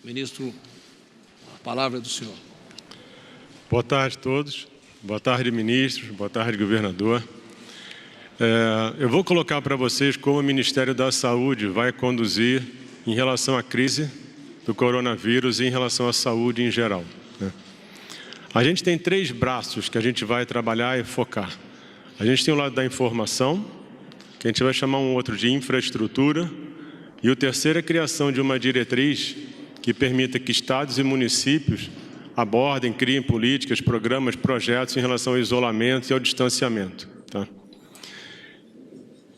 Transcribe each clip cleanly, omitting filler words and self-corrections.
Ministro, a palavra é do senhor. Boa tarde a todos. Boa tarde, ministros. Boa tarde, governador. Eu vou colocar para vocês como o Ministério da Saúde vai conduzir em relação à crise do coronavírus e em relação à saúde em geral. A gente tem 3 braços que a gente vai trabalhar e focar. A gente tem o lado da informação, que a gente vai chamar um outro de infraestrutura, e o terceiro é a criação de uma diretriz que permita que estados e municípios abordem, criem políticas, programas, projetos em relação ao isolamento e ao distanciamento. Tá?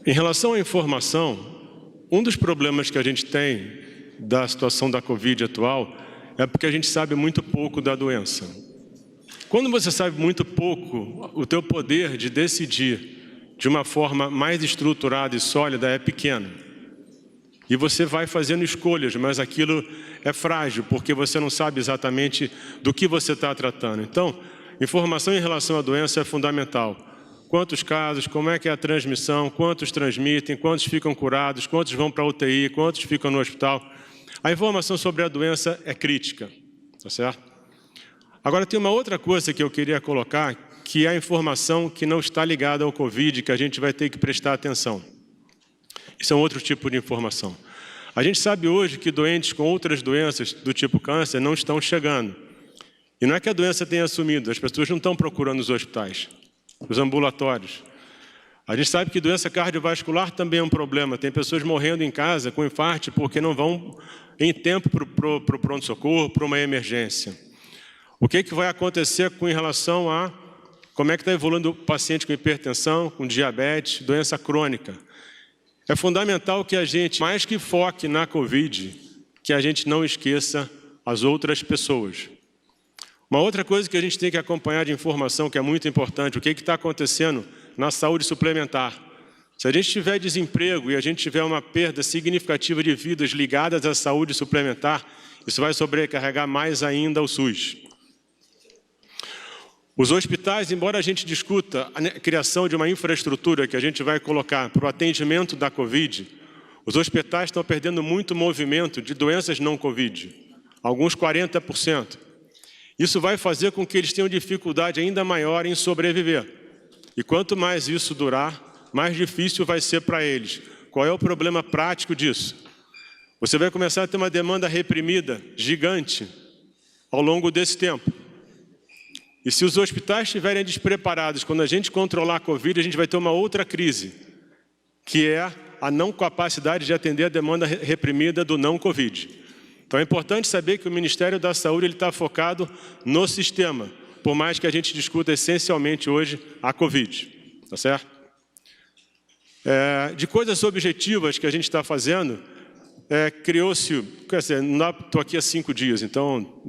Em relação à informação, um dos problemas que a gente tem da situação da Covid atual é porque a gente sabe muito pouco da doença. Quando você sabe muito pouco, o teu poder de decidir de uma forma mais estruturada e sólida é pequeno. E você vai fazendo escolhas, mas aquilo é frágil, porque você não sabe exatamente do que você está tratando. Então, informação em relação à doença é fundamental. Quantos casos, como é que é a transmissão, quantos transmitem, quantos ficam curados, quantos vão para a UTI, quantos ficam no hospital. A informação sobre a doença é crítica, tá certo? Agora, tem uma outra coisa que eu queria colocar, que é a informação que não está ligada ao Covid, que a gente vai ter que prestar atenção. Isso é um outro tipo de informação. A gente sabe hoje que doentes com outras doenças do tipo câncer não estão chegando. E não é que a doença tenha sumido, as pessoas não estão procurando os hospitais, os ambulatórios. A gente sabe que doença cardiovascular também é um problema. Tem pessoas morrendo em casa com infarto porque não vão em tempo para o pronto-socorro, para uma emergência. O que vai acontecer com em relação a como é que está evoluindo o paciente com hipertensão, com diabetes, doença crônica? É fundamental que a gente, mais que foque na Covid, que a gente não esqueça as outras pessoas. Uma outra coisa que a gente tem que acompanhar de informação, que é muito importante, o que está acontecendo na saúde suplementar. Se a gente tiver desemprego e a gente tiver uma perda significativa de vidas ligadas à saúde suplementar, isso vai sobrecarregar mais ainda o SUS. Os hospitais, embora a gente discuta a criação de uma infraestrutura que a gente vai colocar para o atendimento da Covid, os hospitais estão perdendo muito movimento de doenças não Covid, alguns 40%. Isso vai fazer com que eles tenham dificuldade ainda maior em sobreviver. E quanto mais isso durar, mais difícil vai ser para eles. Qual é o problema prático disso? Você vai começar a ter uma demanda reprimida gigante ao longo desse tempo. E se os hospitais estiverem despreparados, quando a gente controlar a Covid, a gente vai ter uma outra crise, que é a não capacidade de atender a demanda reprimida do não Covid. Então é importante saber que o Ministério da Saúde está focado no sistema, por mais que a gente discuta essencialmente hoje a Covid, tá certo? De coisas objetivas que a gente está fazendo, criou-se, quer dizer, estou aqui há 5 dias, então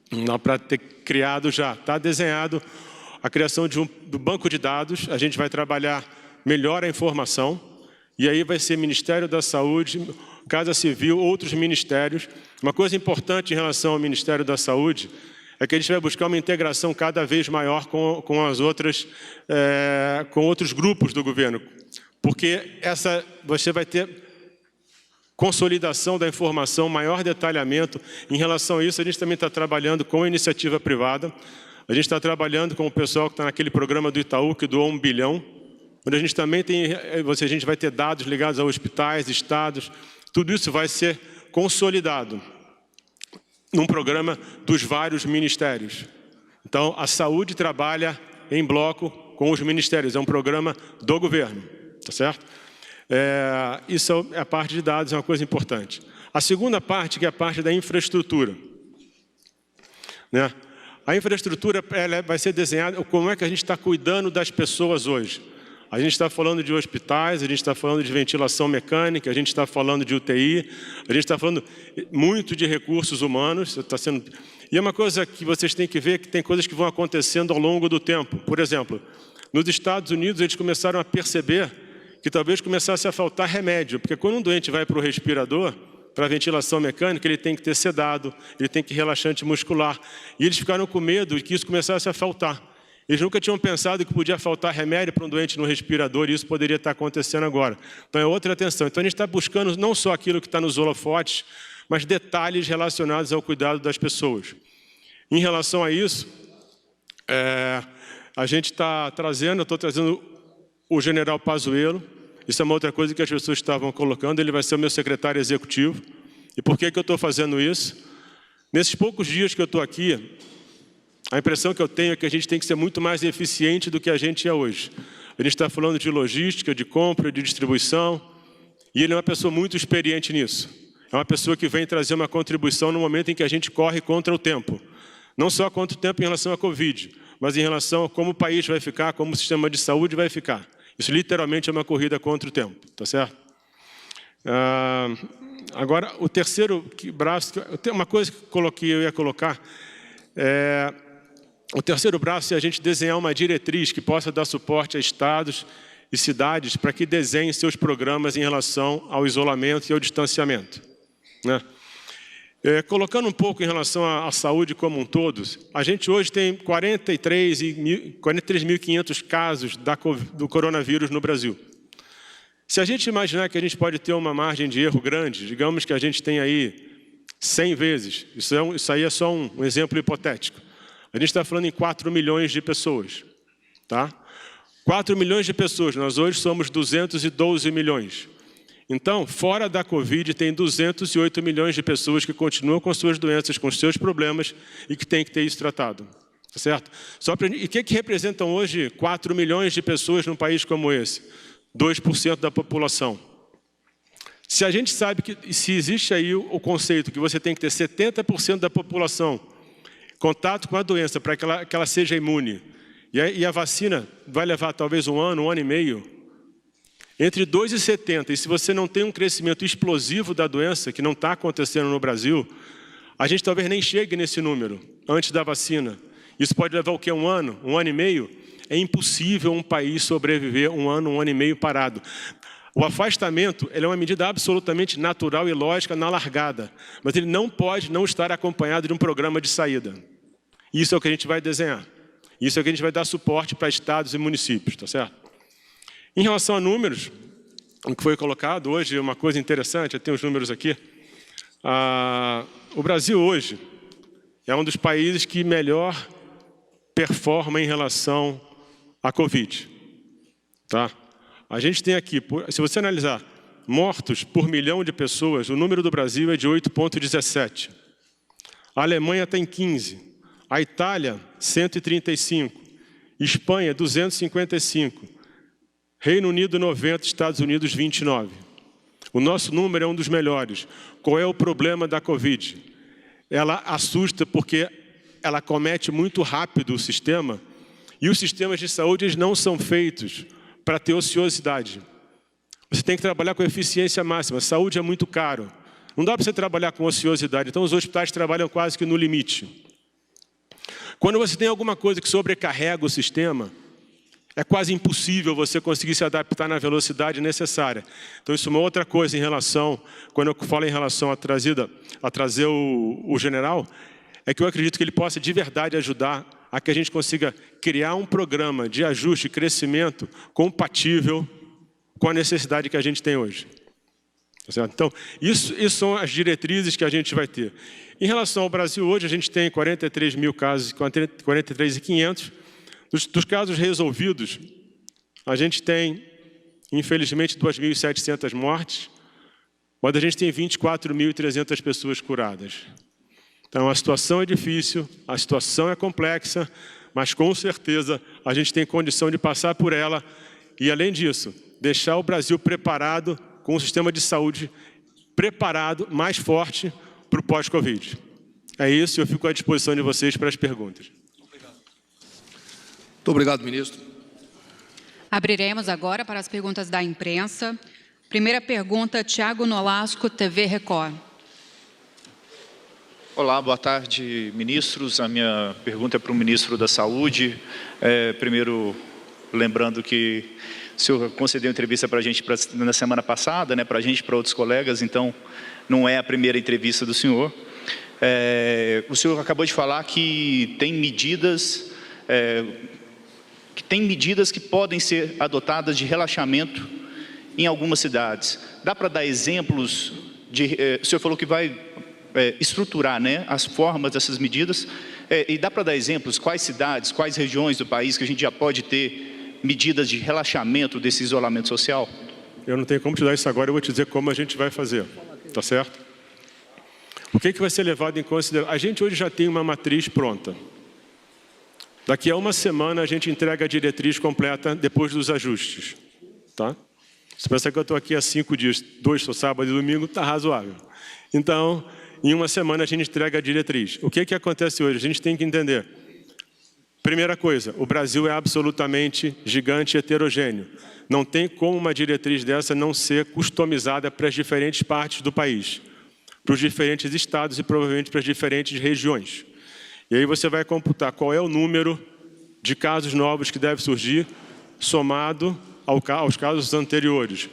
não dá para ter criado já. Está desenhado a criação do banco de dados, a gente vai trabalhar melhor a informação, e aí vai ser Ministério da Saúde, Casa Civil, outros ministérios. Uma coisa importante em relação ao Ministério da Saúde é que a gente vai buscar uma integração cada vez maior com as outras, com outros grupos do governo, porque você vai ter consolidação da informação, maior detalhamento. Em relação a isso, a gente também está trabalhando com a iniciativa privada. A gente está trabalhando com o pessoal que está naquele programa do Itaú, que doou 1 bilhão, onde a gente também tem, a gente vai ter dados ligados a hospitais, estados. Tudo isso vai ser consolidado num programa dos vários ministérios. Então, a saúde trabalha em bloco com os ministérios. É um programa do governo, tá certo? Isso é a parte de dados, é uma coisa importante. A segunda parte, que é a parte da infraestrutura. A infraestrutura vai ser desenhada, como é que a gente está cuidando das pessoas hoje. A gente está falando de hospitais, a gente está falando de ventilação mecânica, a gente está falando de UTI, a gente está falando muito de recursos humanos. E é uma coisa que vocês têm que ver, que tem coisas que vão acontecendo ao longo do tempo. Por exemplo, nos Estados Unidos, eles começaram a perceber que talvez começasse a faltar remédio, porque quando um doente vai para o respirador, para a ventilação mecânica, ele tem que ter sedado, ele tem que ter relaxante muscular. E eles ficaram com medo de que isso começasse a faltar. Eles nunca tinham pensado que podia faltar remédio para um doente no respirador, e isso poderia estar acontecendo agora. Então é outra atenção. Então a gente está buscando não só aquilo que está nos holofotes, mas detalhes relacionados ao cuidado das pessoas. Em relação a isso, a gente está trazendo, eu estou trazendo o general Pazuello. Isso é uma outra coisa que as pessoas estavam colocando, ele vai ser o meu secretário executivo. E por que eu estou fazendo isso? Nesses poucos dias que eu estou aqui, a impressão que eu tenho é que a gente tem que ser muito mais eficiente do que a gente é hoje. A gente está falando de logística, de compra, de distribuição, e ele é uma pessoa muito experiente nisso. É uma pessoa que vem trazer uma contribuição no momento em que a gente corre contra o tempo. Não só contra o tempo em relação à Covid, mas em relação a como o país vai ficar, como o sistema de saúde vai ficar. Isso literalmente é uma corrida contra o tempo, tá certo? Agora, o terceiro braço, uma coisa que eu ia colocar, o terceiro braço é a gente desenhar uma diretriz que possa dar suporte a estados e cidades para que desenhem seus programas em relação ao isolamento e ao distanciamento, né? Colocando um pouco em relação à saúde como um todo, a gente hoje tem 43.500 casos do coronavírus no Brasil. Se a gente imaginar que a gente pode ter uma margem de erro grande, digamos que a gente tem aí 100 vezes, isso aí é só um exemplo hipotético. A gente está falando em 4 milhões de pessoas, tá? 4 milhões de pessoas, nós hoje somos 212 milhões. Então, fora da Covid, tem 208 milhões de pessoas que continuam com suas doenças, com seus problemas e que têm que ter isso tratado, certo? E o que representam hoje 4 milhões de pessoas num país como esse? 2% da população. Se a gente sabe que, se existe aí o conceito que você tem que ter 70% da população contato com a doença para que ela seja imune, e a vacina vai levar talvez um ano e meio, entre 2 e 70, e se você não tem um crescimento explosivo da doença, que não está acontecendo no Brasil, a gente talvez nem chegue nesse número antes da vacina. Isso pode levar o quê? Um ano e meio? É impossível um país sobreviver um ano e meio parado. O afastamento ele é uma medida absolutamente natural e lógica na largada, mas ele não pode não estar acompanhado de um programa de saída. Isso é o que a gente vai desenhar. Isso é o que a gente vai dar suporte para estados e municípios, tá certo? Em relação a números, o que foi colocado hoje, uma coisa interessante, eu tenho os números aqui. O Brasil hoje é um dos países que melhor performa em relação à Covid. Tá? A gente tem aqui, se você analisar mortos por milhão de pessoas, o número do Brasil é de 8,17. A Alemanha tem 15. A Itália, 135. Espanha, 255. Reino Unido, 90. Estados Unidos, 29. O nosso número é um dos melhores. Qual é o problema da Covid? Ela assusta porque ela comete muito rápido o sistema e os sistemas de saúde eles não são feitos para ter ociosidade. Você tem que trabalhar com eficiência máxima. Saúde é muito caro. Não dá para você trabalhar com ociosidade. Então, os hospitais trabalham quase que no limite. Quando você tem alguma coisa que sobrecarrega o sistema, é quase impossível você conseguir se adaptar na velocidade necessária. Então, isso é uma outra coisa em relação, quando eu falo em relação a trazer o general, é que eu acredito que ele possa de verdade ajudar a que a gente consiga criar um programa de ajuste e crescimento compatível com a necessidade que a gente tem hoje. Tá certo? Então, isso são as diretrizes que a gente vai ter. Em relação ao Brasil, hoje a gente tem 43 mil casos, 43.500. Dos casos resolvidos, a gente tem, infelizmente, 2.700 mortes, mas a gente tem 24.300 pessoas curadas. Então, a situação é difícil, a situação é complexa, mas com certeza a gente tem condição de passar por ela e, além disso, deixar o Brasil preparado, com um sistema de saúde preparado, mais forte para o pós-Covid. É isso, eu fico à disposição de vocês para as perguntas. Muito obrigado, ministro. Abriremos agora para as perguntas da imprensa. Primeira pergunta, Tiago Nolasco, TV Record. Olá, boa tarde, ministros. A minha pergunta é para o ministro da Saúde. Primeiro, lembrando que o senhor concedeu entrevista para a gente na semana passada, né, para a gente e para outros colegas, então não é a primeira entrevista do senhor. O senhor acabou de falar que tem medidas que podem ser adotadas de relaxamento em algumas cidades. Dá para dar exemplos o senhor falou que vai estruturar, né, as formas dessas medidas, e dá para dar exemplos, quais cidades, quais regiões do país que a gente já pode ter medidas de relaxamento desse isolamento social? Eu não tenho como te dar isso agora, eu vou te dizer como a gente vai fazer, tá certo? O que vai ser levado em consideração? A gente hoje já tem uma matriz pronta. Daqui a uma semana a gente entrega a diretriz completa depois dos ajustes, tá? Se pensa que eu estou aqui há 5 dias, 2 só sábado e domingo, está razoável. Então, em uma semana a gente entrega a diretriz. O que acontece hoje? A gente tem que entender. Primeira coisa, o Brasil é absolutamente gigante e heterogêneo. Não tem como uma diretriz dessa não ser customizada para as diferentes partes do país, para os diferentes estados e provavelmente para as diferentes regiões. E aí você vai computar qual é o número de casos novos que deve surgir, somado aos casos anteriores.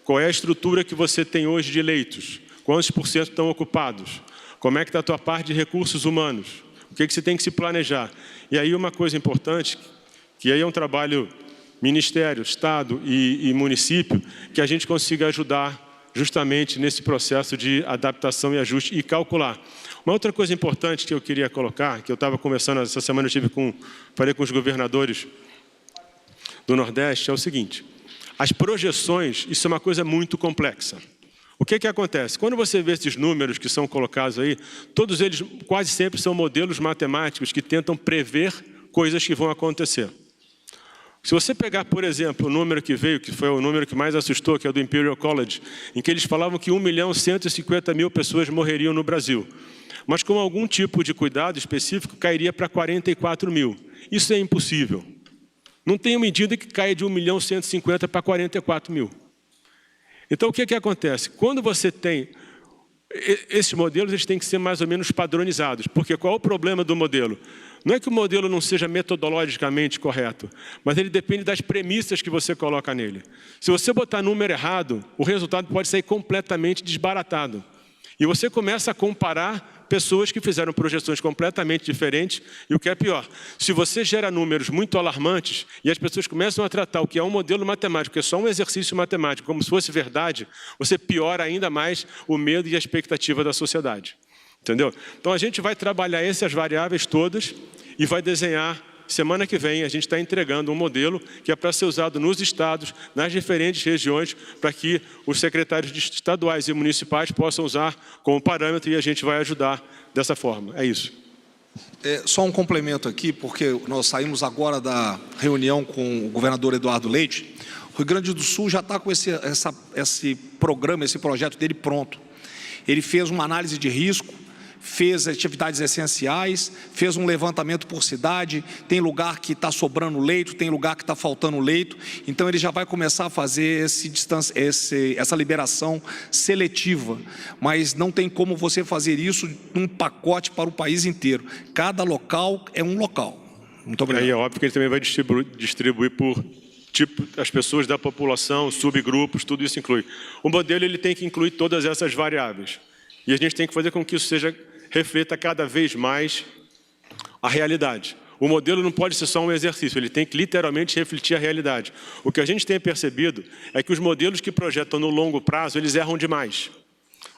Qual é a estrutura que você tem hoje de leitos? Quantos por cento estão ocupados? Como é que está a tua parte de recursos humanos? O que você tem que se planejar? E aí uma coisa importante, que aí é um trabalho Ministério, Estado e município, que a gente consiga ajudar justamente nesse processo de adaptação e ajuste e calcular. Uma outra coisa importante que eu queria colocar, que eu estava conversando essa semana, falei com os governadores do Nordeste, é o seguinte: as projeções, isso é uma coisa muito complexa. O que acontece? Quando você vê esses números que são colocados aí, todos eles quase sempre são modelos matemáticos que tentam prever coisas que vão acontecer. Se você pegar, por exemplo, o número que veio, que foi o número que mais assustou, que é o do Imperial College, em que eles falavam que 1.150.000 pessoas morreriam no Brasil. Mas com algum tipo de cuidado específico, cairia para 44 mil. Isso é impossível. Não tem medida que caia de 1.150.000 para 44 mil. Então, o que acontece? Quando você tem esses modelos, eles têm que ser mais ou menos padronizados. Porque qual é o problema do modelo? Não é que o modelo não seja metodologicamente correto, mas ele depende das premissas que você coloca nele. Se você botar número errado, o resultado pode sair completamente desbaratado. E você começa a comparar pessoas que fizeram projeções completamente diferentes. E o que é pior, se você gera números muito alarmantes e as pessoas começam a tratar o que é um modelo matemático, que é só um exercício matemático, como se fosse verdade, você piora ainda mais o medo e a expectativa da sociedade. Entendeu? Então a gente vai trabalhar essas variáveis todas e vai desenhar. Semana que vem a gente está entregando um modelo que é para ser usado nos estados, nas diferentes regiões, para que os secretários estaduais e municipais possam usar como parâmetro e a gente vai ajudar dessa forma. É isso. Só um complemento aqui, porque nós saímos agora da reunião com o governador Eduardo Leite. O Rio Grande do Sul já está com esse programa, esse projeto dele pronto. Ele fez uma análise de risco, fez atividades essenciais, fez um levantamento por cidade, tem lugar que está sobrando leito, tem lugar que está faltando leito, então ele já vai começar a fazer essa liberação seletiva, mas não tem como você fazer isso num pacote para o país inteiro, cada local é um local. Muito obrigado. Aí é óbvio que ele também vai distribuir por tipo, as pessoas da população, subgrupos, tudo isso inclui. O modelo ele tem que incluir todas essas variáveis. E a gente tem que fazer com que isso reflita cada vez mais a realidade. O modelo não pode ser só um exercício, ele tem que literalmente refletir a realidade. O que a gente tem percebido é que os modelos que projetam no longo prazo, eles erram demais.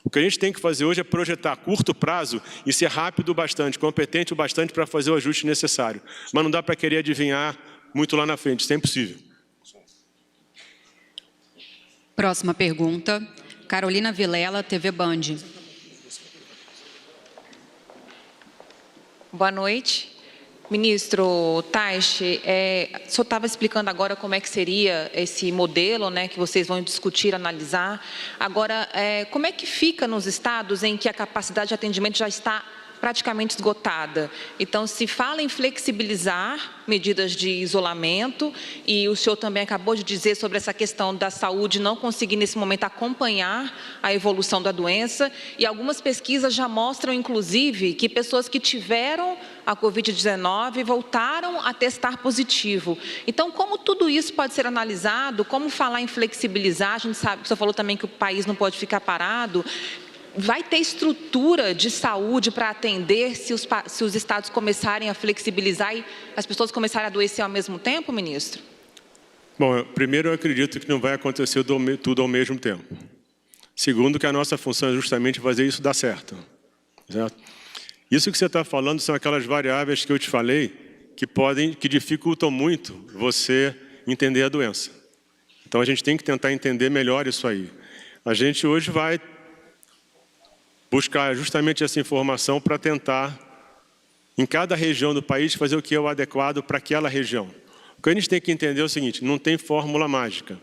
O que a gente tem que fazer hoje é projetar a curto prazo e ser rápido o bastante, competente o bastante para fazer o ajuste necessário. Mas não dá para querer adivinhar muito lá na frente, isso é impossível. Próxima pergunta, Carolina Vilela, TV Band. Boa noite. Ministro Taixe, o senhor estava explicando agora como é que seria esse modelo, né, que vocês vão discutir, analisar. Agora, como é que fica nos estados em que a capacidade de atendimento já está praticamente esgotada? Então, se fala em flexibilizar medidas de isolamento, e o senhor também acabou de dizer sobre essa questão da saúde não conseguir, nesse momento, acompanhar a evolução da doença, e algumas pesquisas já mostram, inclusive, que pessoas que tiveram a Covid-19 voltaram a testar positivo. Então, como tudo isso pode ser analisado? Como falar em flexibilizar? A gente sabe, o senhor falou também que o país não pode ficar parado. Vai ter estrutura de saúde para atender se os estados começarem a flexibilizar e as pessoas começarem a adoecer ao mesmo tempo, ministro? Bom, primeiro eu acredito que não vai acontecer tudo ao mesmo tempo. Segundo, que a nossa função é justamente fazer isso dar certo. Certo? Isso que você está falando são aquelas variáveis que eu te falei que dificultam muito você entender a doença. Então, a gente tem que tentar entender melhor isso aí. A gente hoje vai buscar justamente essa informação para tentar, em cada região do país, fazer o que é o adequado para aquela região. O que a gente tem que entender é o seguinte, não tem fórmula mágica.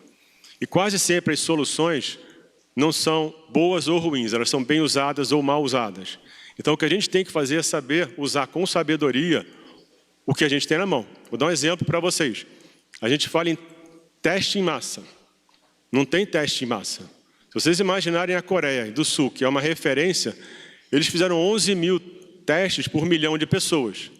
E quase sempre as soluções não são boas ou ruins, elas são bem usadas ou mal usadas. Então, o que a gente tem que fazer é saber usar com sabedoria o que a gente tem na mão. Vou dar um exemplo para vocês. A gente fala em teste em massa. Não tem teste em massa. Se vocês imaginarem a Coreia do Sul, que é uma referência, eles fizeram 11 mil testes por milhão de pessoas.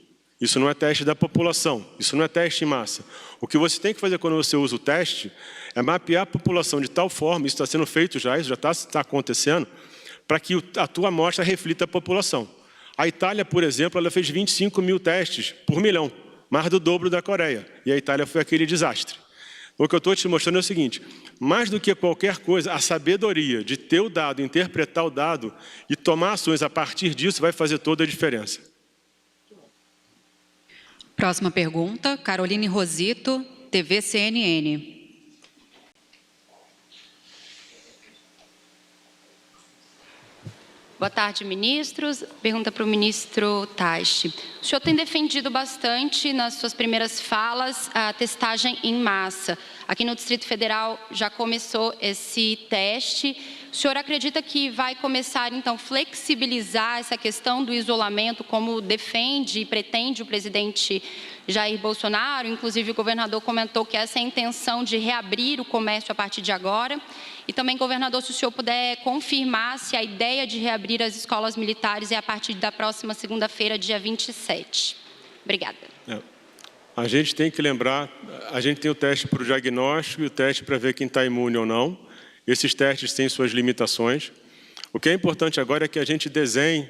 Isso não é teste da população, isso não é teste em massa. O que você tem que fazer quando você usa o teste é mapear a população de tal forma, isso está sendo feito já, isso já está acontecendo, para que a tua amostra reflita a população. A Itália, por exemplo, ela fez 25 mil testes por milhão, mais do dobro da Coreia. E a Itália foi aquele desastre. O que eu estou te mostrando é o seguinte, mais do que qualquer coisa, a sabedoria de ter o dado, interpretar o dado e tomar ações a partir disso vai fazer toda a diferença. Próxima pergunta, Caroline Rosito, TV CNN. Boa tarde, ministros. Pergunta para o ministro Taishi. O senhor tem defendido bastante nas suas primeiras falas a testagem em massa. Aqui no Distrito Federal já começou esse teste. O senhor acredita que vai começar, então, flexibilizar essa questão do isolamento, como defende e pretende o presidente Jair Bolsonaro? Inclusive, o governador comentou que essa é a intenção de reabrir o comércio a partir de agora. E também, governador, se o senhor puder confirmar se a ideia de reabrir as escolas militares é a partir da próxima segunda-feira, dia 27. Obrigada. A gente tem que lembrar, a gente tem o teste para o diagnóstico e o teste para ver quem está imune ou não. Esses testes têm suas limitações. O que é importante agora é que a gente desenhe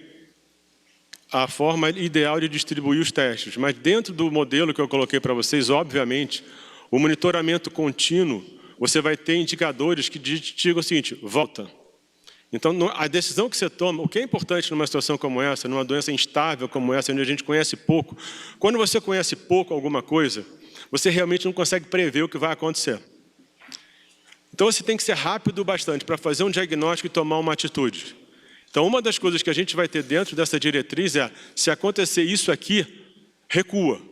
a forma ideal de distribuir os testes. Mas dentro do modelo que eu coloquei para vocês, obviamente, o monitoramento contínuo, você vai ter indicadores que digam o seguinte, volta. Então, a decisão que você toma, o que é importante numa situação como essa, numa doença instável como essa, onde a gente conhece pouco, quando você conhece pouco alguma coisa, você realmente não consegue prever o que vai acontecer. Então, você tem que ser rápido o bastante para fazer um diagnóstico e tomar uma atitude. Então, uma das coisas que a gente vai ter dentro dessa diretriz é, se acontecer isso aqui, recua.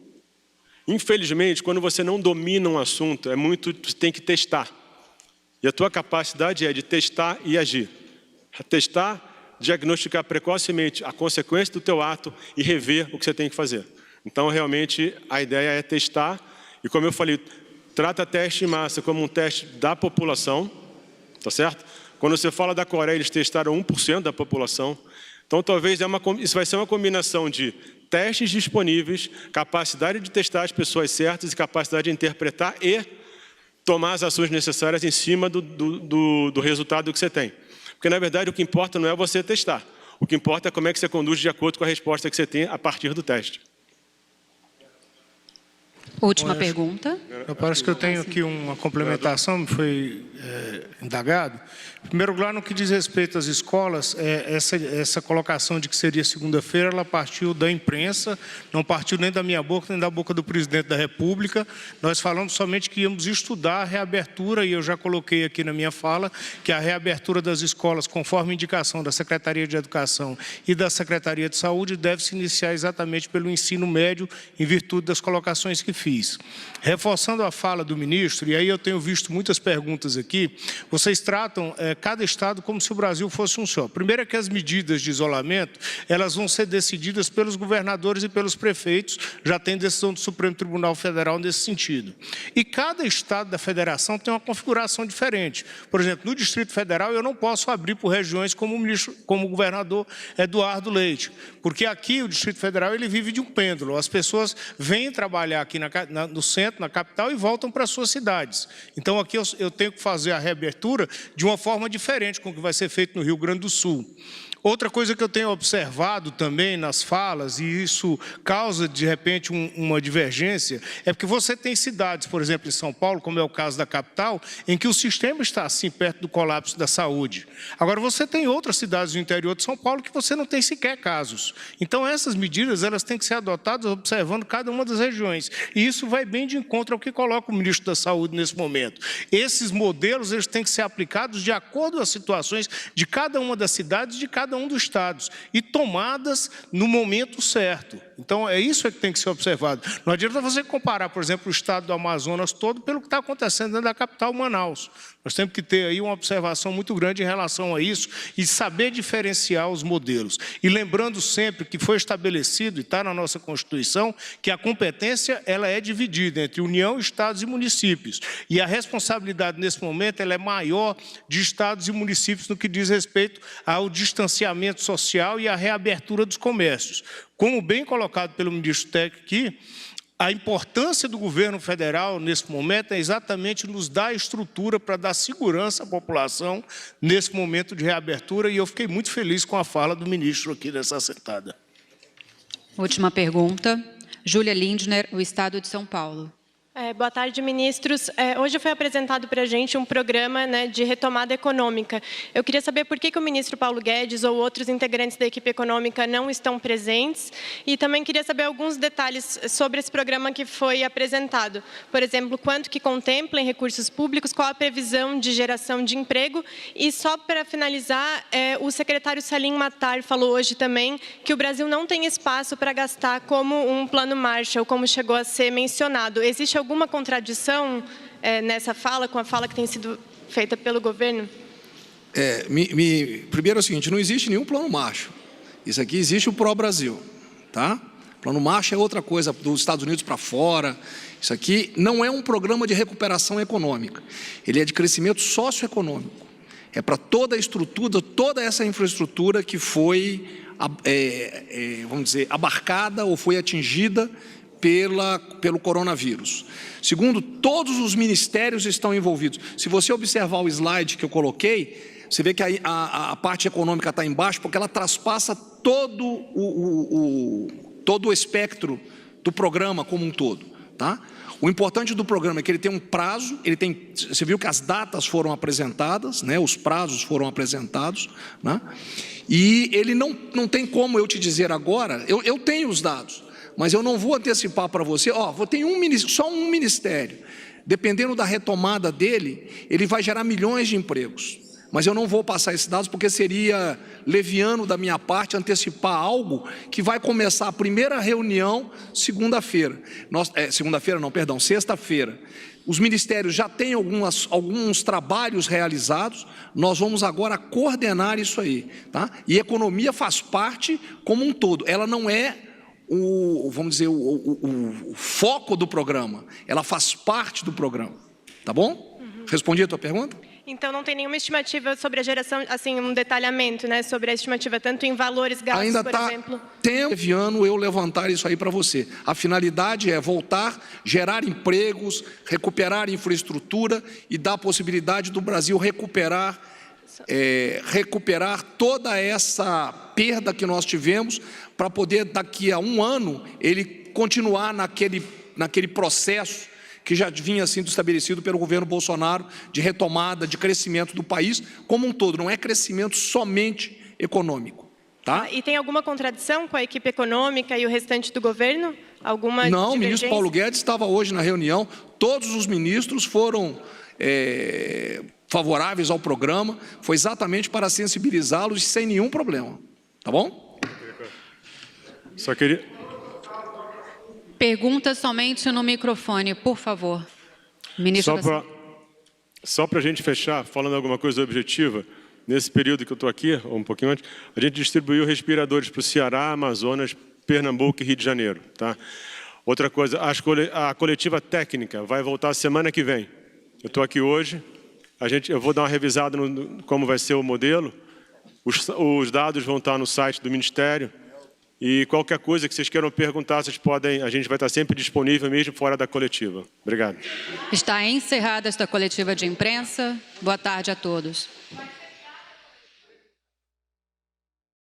Infelizmente, quando você não domina um assunto, você tem que testar. E a tua capacidade é de testar e agir. Testar, diagnosticar precocemente a consequência do teu ato e rever o que você tem que fazer. Então, realmente, a ideia é testar. E como eu falei, trata teste em massa como um teste da população, tá certo? Quando você fala da Coreia, eles testaram 1% da população. Então, talvez isso vai ser uma combinação de testes disponíveis, capacidade de testar as pessoas certas e capacidade de interpretar e tomar as ações necessárias em cima do resultado que você tem. Porque, na verdade, o que importa não é você testar. O que importa é como é que você conduz de acordo com a resposta que você tem a partir do teste. Última pergunta. Parece que eu tenho aqui uma complementação, me foi indagado. Em primeiro lugar, no que diz respeito às escolas, essa colocação de que seria segunda-feira, ela partiu da imprensa, não partiu nem da minha boca, nem da boca do presidente da República. Nós falamos somente que íamos estudar a reabertura, e eu já coloquei aqui na minha fala, que a reabertura das escolas, conforme indicação da Secretaria de Educação e da Secretaria de Saúde, deve se iniciar exatamente pelo ensino médio, em virtude das colocações que fiz. Reforçando a fala do ministro, e aí eu tenho visto muitas perguntas aqui, vocês tratam cada estado como se o Brasil fosse um só. Primeiro é que as medidas de isolamento, elas vão ser decididas pelos governadores e pelos prefeitos, já tem decisão do Supremo Tribunal Federal nesse sentido. E cada estado da federação tem uma configuração diferente. Por exemplo, no Distrito Federal eu não posso abrir por regiões como o governador Eduardo Leite, porque aqui o Distrito Federal ele vive de um pêndulo. As pessoas vêm trabalhar aqui no centro, na capital, e voltam para suas cidades. Então, aqui eu tenho que fazer a reabertura de uma forma diferente com o que vai ser feito no Rio Grande do Sul. Outra coisa que eu tenho observado também nas falas, e isso causa, de repente, uma divergência, é porque você tem cidades, por exemplo, em São Paulo, como é o caso da capital, em que o sistema está, assim, perto do colapso da saúde. Agora, você tem outras cidades do interior de São Paulo que você não tem sequer casos. Então, essas medidas, elas têm que ser adotadas observando cada uma das regiões. E isso vai bem de encontro ao que coloca o ministro da Saúde nesse momento. Esses modelos, eles têm que ser aplicados de acordo com as situações de cada uma das cidades, de cada um dos estados, e tomadas no momento certo. Então, é isso que tem que ser observado. Não adianta você comparar, por exemplo, o estado do Amazonas todo pelo que está acontecendo dentro da capital, Manaus. Nós temos que ter aí uma observação muito grande em relação a isso e saber diferenciar os modelos. E lembrando sempre que foi estabelecido, e está na nossa Constituição, que a competência ela é dividida entre União, estados e municípios. E a responsabilidade, nesse momento, ela é maior de estados e municípios no que diz respeito ao distanciamento social e à reabertura dos comércios. Como bem colocado pelo ministro técnico aqui, a importância do governo federal, nesse momento, é exatamente nos dar estrutura para dar segurança à população nesse momento de reabertura, e eu fiquei muito feliz com a fala do ministro aqui nessa assentada. Última pergunta. Júlia Lindner, o Estado de São Paulo. Boa tarde, ministros. Hoje foi apresentado para a gente um programa, né, de retomada econômica. Eu queria saber por que o ministro Paulo Guedes ou outros integrantes da equipe econômica não estão presentes, e também queria saber alguns detalhes sobre esse programa que foi apresentado. Por exemplo, quanto que contempla em recursos públicos, qual a previsão de geração de emprego, e só para finalizar, o secretário Salim Matar falou hoje também que o Brasil não tem espaço para gastar como um plano Marshall, como chegou a ser mencionado. Existe alguma contradição nessa fala, com a fala que tem sido feita pelo governo? Primeiro é o seguinte, não existe nenhum plano Marshall. Isso aqui existe o Pró-Brasil, tá? Plano Marshall é outra coisa, dos Estados Unidos para fora. Isso aqui não é um programa de recuperação econômica. Ele é de crescimento socioeconômico. É para toda a estrutura, toda essa infraestrutura que foi, vamos dizer, abarcada ou foi atingida pelo coronavírus. Segundo, todos os ministérios estão envolvidos. Se você observar o slide que eu coloquei, você vê que a parte econômica está embaixo, porque ela traspassa todo o espectro do programa como um todo, tá? O importante do programa é que ele tem um prazo, você viu que as datas foram apresentadas, né? Os prazos foram apresentados, né? E ele não tem como eu te dizer agora, eu tenho os dados, mas eu não vou antecipar para você, tem só um ministério, dependendo da retomada dele, ele vai gerar milhões de empregos, mas eu não vou passar esses dados porque seria leviano da minha parte antecipar algo que vai começar a primeira reunião sexta-feira. Os ministérios já têm alguns trabalhos realizados, nós vamos agora coordenar isso aí, tá? E economia faz parte como um todo, ela não é vamos dizer, o foco do programa, ela faz parte do programa, tá bom? Respondi a tua pergunta? Então, não tem nenhuma estimativa sobre a geração, assim, um detalhamento, né, sobre a estimativa, tanto em valores gastos, ainda por exemplo? Ainda está tempo eu levantar isso aí para você. A finalidade é voltar, gerar empregos, recuperar infraestrutura e dar a possibilidade do Brasil recuperar toda essa perda que nós tivemos, para poder, daqui a um ano, ele continuar naquele processo que já vinha sendo estabelecido pelo governo Bolsonaro, de retomada, de crescimento do país como um todo, não é crescimento somente econômico. Tá? E tem alguma contradição com a equipe econômica e o restante do governo? Alguma Não, o divergência? ministro Paulo Guedes estava hoje na reunião, todos os ministros foram favoráveis ao programa, foi exatamente para sensibilizá-los sem nenhum problema. Tá bom? Só queria... Pergunta somente no microfone, por favor. Ministro Só para a gente fechar, falando alguma coisa objetiva, nesse período que eu estou aqui, ou um pouquinho antes, a gente distribuiu respiradores para o Ceará, Amazonas, Pernambuco e Rio de Janeiro. Tá? Outra coisa, a coletiva técnica vai voltar semana que vem. Eu estou aqui hoje, eu vou dar uma revisada no como vai ser o modelo, os dados vão estar no site do Ministério, e qualquer coisa que vocês queiram perguntar, vocês podem, a gente vai estar sempre disponível, mesmo fora da coletiva. Obrigado. Está encerrada esta coletiva de imprensa. Boa tarde a todos.